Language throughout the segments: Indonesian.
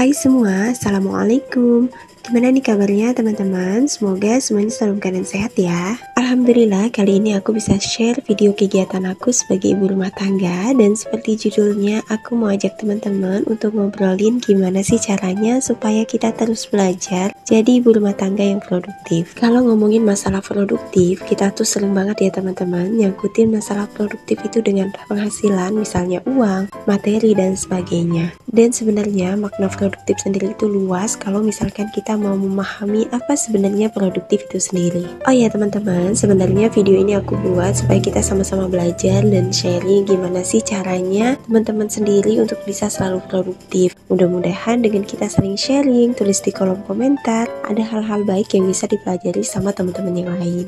Hai semua, Assalamualaikum. Gimana nih kabarnya teman-teman? Semoga semuanya selalu keadaan sehat ya. Alhamdulillah kali ini aku bisa share video kegiatan aku sebagai ibu rumah tangga. Dan seperti judulnya, aku mau ajak teman-teman untuk ngobrolin gimana sih caranya supaya kita terus belajar jadi ibu rumah tangga yang produktif. Kalau ngomongin masalah produktif, kita tuh sering banget ya teman-teman nyangkutin masalah produktif itu dengan penghasilan, misalnya uang, materi, dan sebagainya. Dan sebenarnya makna produktif sendiri itu luas kalau misalkan kita mau memahami apa sebenarnya produktif itu sendiri. Oh ya teman-teman, sebenarnya video ini aku buat supaya kita sama-sama belajar dan sharing gimana sih caranya teman-teman sendiri untuk bisa selalu produktif. Mudah-mudahan dengan kita saling sharing, tulis di kolom komentar, ada hal-hal baik yang bisa dipelajari sama teman-teman yang lain.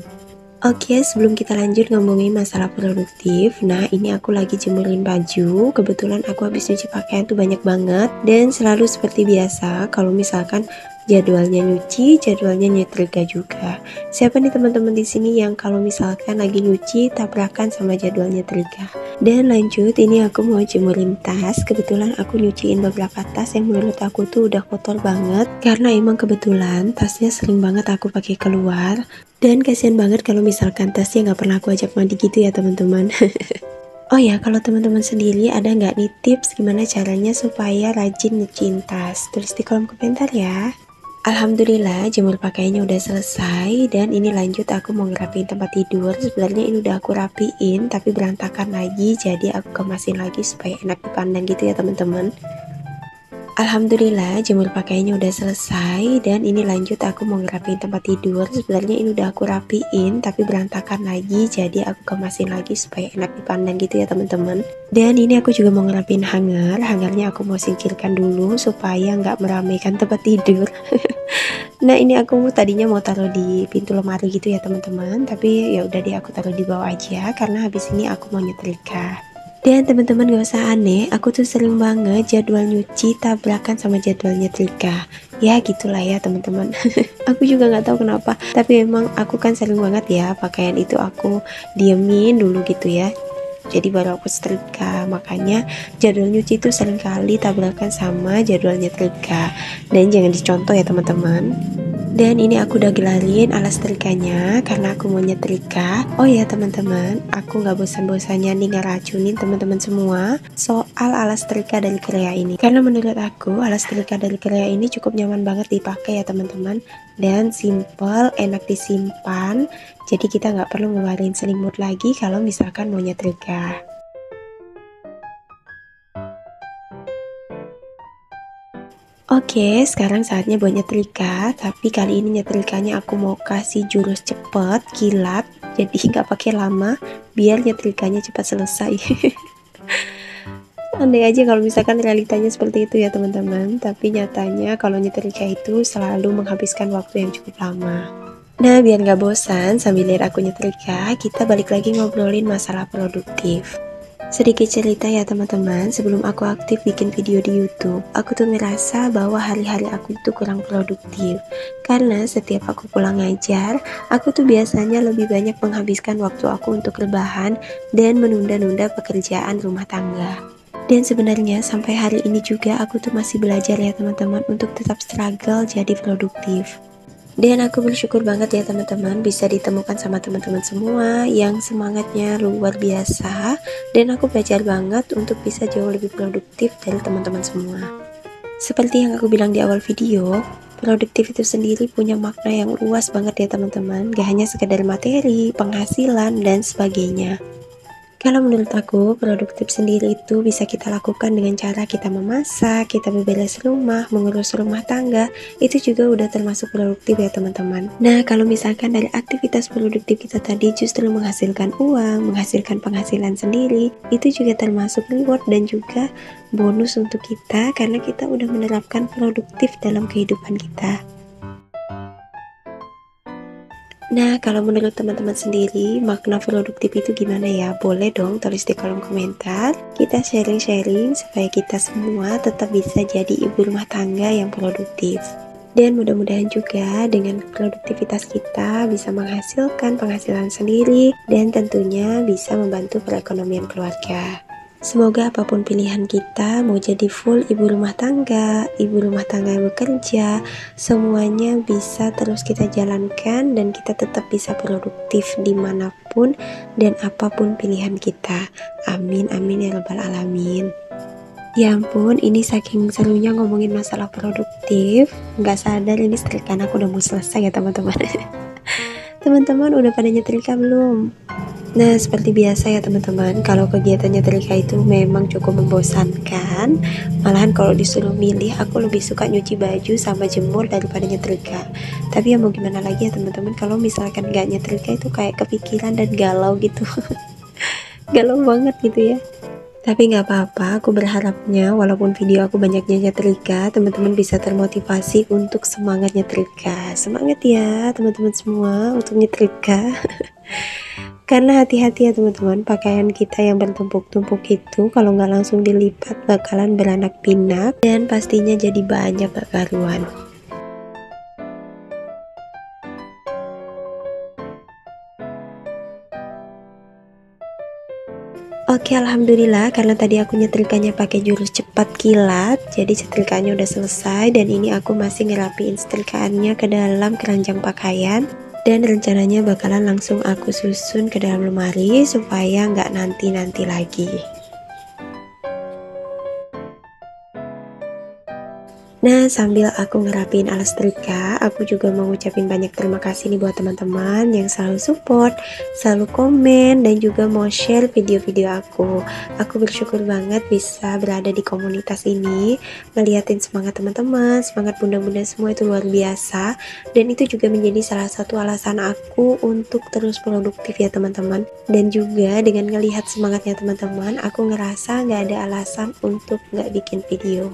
Oke, sebelum kita lanjut ngomongin masalah produktif, nah ini aku lagi jemurin baju. Kebetulan aku habis nyuci pakaian tuh banyak banget. Dan selalu seperti biasa, kalau misalkan jadwalnya nyuci, jadwalnya nyetrika juga. Siapa nih teman-teman di sini yang kalau misalkan lagi nyuci tabrakan sama jadwal nyetrika? Dan lanjut, ini aku mau jemurin tas. Kebetulan aku nyuciin beberapa tas yang menurut aku tuh udah kotor banget. Karena emang kebetulan tasnya sering banget aku pakai keluar. Dan kasihan banget kalau misalkan tasnya nggak pernah aku ajak mandi gitu ya teman-teman. Oh ya, kalau teman-teman sendiri ada nggak nih tips gimana caranya supaya rajin nyuciin tas? Tulis di kolom komentar ya. Alhamdulillah jemur pakaiannya udah selesai. Dan ini lanjut aku mau ngerapiin tempat tidur. Sebenarnya ini udah aku rapiin tapi berantakan lagi, jadi aku kemasin lagi supaya enak dipandang gitu ya teman-teman. Alhamdulillah jemur pakaiannya udah selesai. Dan ini lanjut aku mau ngerapiin tempat tidur. Sebenarnya ini udah aku rapiin tapi berantakan lagi, jadi aku kemasin lagi supaya enak dipandang gitu ya teman-teman. Dan ini aku juga mau ngerapiin hangarnya aku mau singkirkan dulu supaya nggak meramaikan tempat tidur. Nah ini aku tadinya mau taruh di pintu lemari gitu ya teman-teman, tapi ya udah deh aku taruh di bawah aja karena habis ini aku mau nyetrika. Dan teman-teman gak usah aneh, aku tuh sering banget jadwal nyuci tabrakan sama jadwal nyetrika. Ya gitulah ya teman-teman. Aku juga gak tahu kenapa, tapi emang aku kan sering banget ya pakaian itu aku diemin dulu gitu ya. Jadi baru aku setrika, makanya jadwal nyuci itu sering kali tabrakan sama jadwal nyetrika. Dan jangan dicontoh ya teman-teman. Dan ini aku udah gelarin alas setrikanya karena aku mau nyetrika. Oh ya teman-teman, aku gak bosan-bosannya nih ngeracunin teman-teman semua soal alas setrika dari Korea ini. Karena menurut aku alas setrika dari Korea ini cukup nyaman banget dipakai ya teman-teman. Dan simple, enak disimpan. Jadi kita gak perlu ngeluarin selimut lagi kalau misalkan mau nyetrika. Oke, sekarang saatnya buat nyetrika. Tapi kali ini nyetrikanya aku mau kasih jurus cepet, kilat. Jadi nggak pakai lama, biar nyetrikanya cepat selesai. Andai aja kalau misalkan realitanya seperti itu ya teman-teman. Tapi nyatanya kalau nyetrika itu selalu menghabiskan waktu yang cukup lama. Nah, biar nggak bosan sambil lihat aku nyetrika, kita balik lagi ngobrolin masalah produktif. Sedikit cerita ya teman-teman, sebelum aku aktif bikin video di YouTube, aku tuh ngerasa bahwa hari-hari aku itu kurang produktif. Karena setiap aku pulang ngajar, aku tuh biasanya lebih banyak menghabiskan waktu aku untuk rebahan dan menunda-nunda pekerjaan rumah tangga. Dan sebenarnya sampai hari ini juga aku tuh masih belajar ya teman-teman untuk tetap struggle jadi produktif. Dan aku bersyukur banget ya teman-teman bisa ditemukan sama teman-teman semua yang semangatnya luar biasa. Dan aku belajar banget untuk bisa jauh lebih produktif dari teman-teman semua. Seperti yang aku bilang di awal video, produktif itu sendiri punya makna yang luas banget ya teman-teman. Gak hanya sekedar materi, penghasilan, dan sebagainya. Kalau menurut aku, produktif sendiri itu bisa kita lakukan dengan cara kita memasak, kita beberes rumah, mengurus rumah tangga, itu juga udah termasuk produktif ya teman-teman. Nah, kalau misalkan dari aktivitas produktif kita tadi justru menghasilkan uang, menghasilkan penghasilan sendiri, itu juga termasuk reward dan juga bonus untuk kita karena kita udah menerapkan produktif dalam kehidupan kita. Nah, kalau menurut teman-teman sendiri, makna produktif itu gimana ya? Boleh dong tulis di kolom komentar. Kita sharing-sharing supaya kita semua tetap bisa jadi ibu rumah tangga yang produktif. Dan mudah-mudahan juga dengan produktivitas kita bisa menghasilkan penghasilan sendiri dan tentunya bisa membantu perekonomian keluarga. Semoga apapun pilihan kita, mau jadi full ibu rumah tangga yang bekerja, semuanya bisa terus kita jalankan dan kita tetap bisa produktif dimanapun dan apapun pilihan kita. Amin, amin ya rabbal alamin. Ya ampun, ini saking serunya ngomongin masalah produktif, nggak sadar ini setrikaan aku udah mau selesai ya teman-teman. Teman-teman udah pada nyetrika belum? Nah, seperti biasa ya teman-teman, kalau kegiatan nyetrika itu memang cukup membosankan. Malahan kalau disuruh milih, aku lebih suka nyuci baju sama jemur daripada nyetrika. Tapi ya mau gimana lagi ya teman-teman, kalau misalkan gak nyetrika itu kayak kepikiran dan galau gitu. Galau banget gitu ya. Tapi gak apa-apa, aku berharapnya walaupun video aku banyaknya nyetrika, teman-teman bisa termotivasi untuk semangat nyetrika. Semangat ya teman-teman semua untuk nyetrika. Karena hati-hati ya teman-teman, pakaian kita yang bertumpuk-tumpuk itu kalau nggak langsung dilipat bakalan beranak pinak dan pastinya jadi banyak gak karuan. Oke, alhamdulillah karena tadi aku nyetrikanya pakai jurus cepat kilat, jadi setrikaannya udah selesai dan ini aku masih ngerapiin setrikaannya ke dalam keranjang pakaian. Dan rencananya bakalan langsung aku susun ke dalam lemari supaya nggak nanti-nanti lagi. Nah, sambil aku ngerapiin alas setrika, aku juga mau ngucapin banyak terima kasih nih buat teman-teman yang selalu support, selalu komen, dan juga mau share video-video aku. Aku bersyukur banget bisa berada di komunitas ini, ngeliatin semangat teman-teman, semangat bunda-bunda semua itu luar biasa, dan itu juga menjadi salah satu alasan aku untuk terus produktif ya teman-teman. Dan juga dengan ngelihat semangatnya teman-teman, aku ngerasa nggak ada alasan untuk nggak bikin video.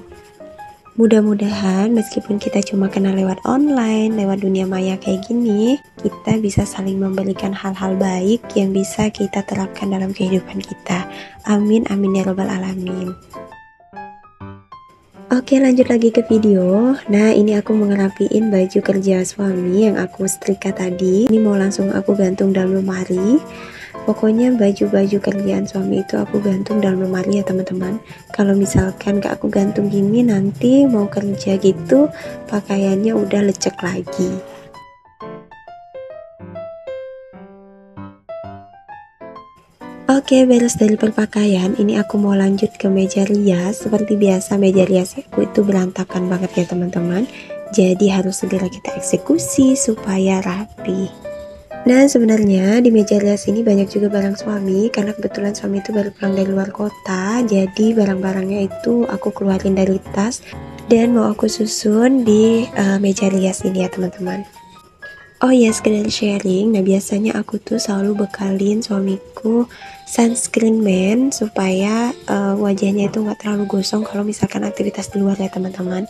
Mudah-mudahan meskipun kita cuma kenal lewat online, lewat dunia maya kayak gini, kita bisa saling memberikan hal-hal baik yang bisa kita terapkan dalam kehidupan kita. Amin, amin ya robbal alamin. Oke, lanjut lagi ke video. Nah, ini aku mau ngerapiin baju kerja suami yang aku setrika tadi. Ini mau langsung aku gantung dalam lemari. Pokoknya baju-baju kerjaan suami itu aku gantung dalam lemari ya teman-teman. Kalau misalkan gak aku gantung gini, nanti mau kerja gitu pakaiannya udah lecek lagi. Oke, beres dari perpakaian, ini aku mau lanjut ke meja rias. Seperti biasa meja rias aku itu berantakan banget ya teman-teman. Jadi harus segera kita eksekusi supaya rapi. Nah, sebenarnya di meja rias ini banyak juga barang suami karena kebetulan suami itu baru pulang dari luar kota. Jadi barang-barangnya itu aku keluarin dari tas dan mau aku susun di meja rias ini ya teman-teman. Oh ya, sekedar sharing. Nah, biasanya aku tuh selalu bekalin suamiku sunscreen man supaya wajahnya itu nggak terlalu gosong kalau misalkan aktivitas di luar ya teman-teman.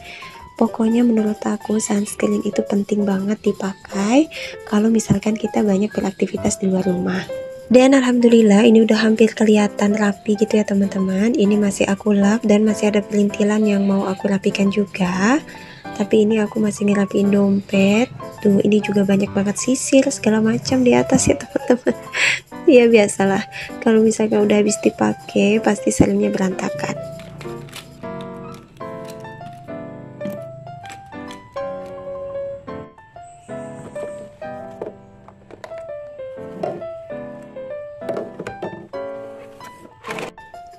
Pokoknya menurut aku sunscreen itu penting banget dipakai kalau misalkan kita banyak beraktivitas di luar rumah. Dan alhamdulillah ini udah hampir kelihatan rapi gitu ya teman-teman. Ini masih aku lap dan masih ada perintilan yang mau aku rapikan juga. Tapi ini aku masih ngerapiin dompet. Tuh, ini juga banyak banget sisir segala macam di atas ya teman-teman. Ya biasalah, kalau misalkan udah habis dipakai pasti seringnya berantakan.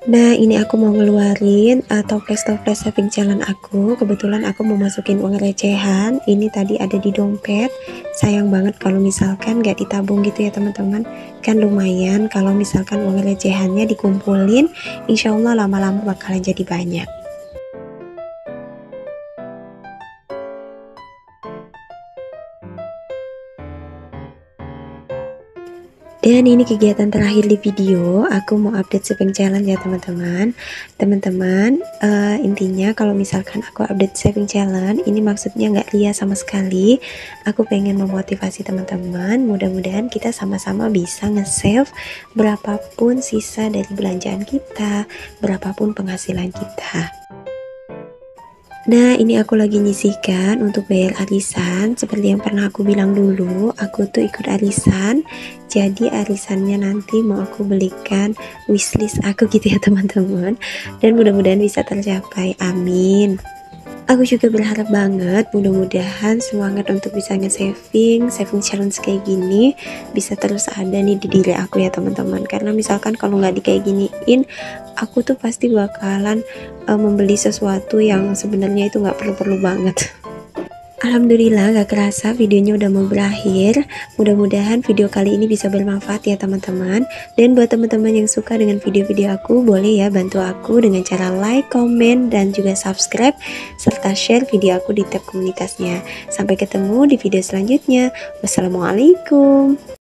Nah, ini aku mau ngeluarin toples saving challenge aku. Kebetulan aku mau masukin uang recehan. Ini tadi ada di dompet. Sayang banget kalau misalkan gak ditabung gitu ya teman-teman. Kan lumayan kalau misalkan uang recehannya dikumpulin, insya Allah lama-lama bakalan jadi banyak. Dan ini kegiatan terakhir di video, aku mau update saving challenge ya teman-teman. Teman-teman, intinya kalau misalkan aku update saving challenge, ini maksudnya nggak ria sama sekali. Aku pengen memotivasi teman-teman, mudah-mudahan kita sama-sama bisa nge-save berapapun sisa dari belanjaan kita, berapapun penghasilan kita. Nah, ini aku lagi nyisihkan untuk bayar arisan. Seperti yang pernah aku bilang dulu, aku tuh ikut arisan. Jadi arisannya nanti mau aku belikan wishlist aku gitu ya teman-teman. Dan mudah-mudahan bisa tercapai. Amin. Aku juga berharap banget mudah-mudahan semangat untuk bisa saving challenge kayak gini bisa terus ada nih di diri aku ya teman-teman. Karena misalkan kalau nggak di kayak giniin, aku tuh pasti bakalan membeli sesuatu yang sebenarnya itu nggak perlu-perlu banget. Alhamdulillah gak kerasa videonya udah mau berakhir. Mudah-mudahan video kali ini bisa bermanfaat ya teman-teman. Dan buat teman-teman yang suka dengan video-video aku, boleh ya bantu aku dengan cara like, komen, dan juga subscribe serta share video aku di tab komunitasnya. Sampai ketemu di video selanjutnya. Wassalamualaikum.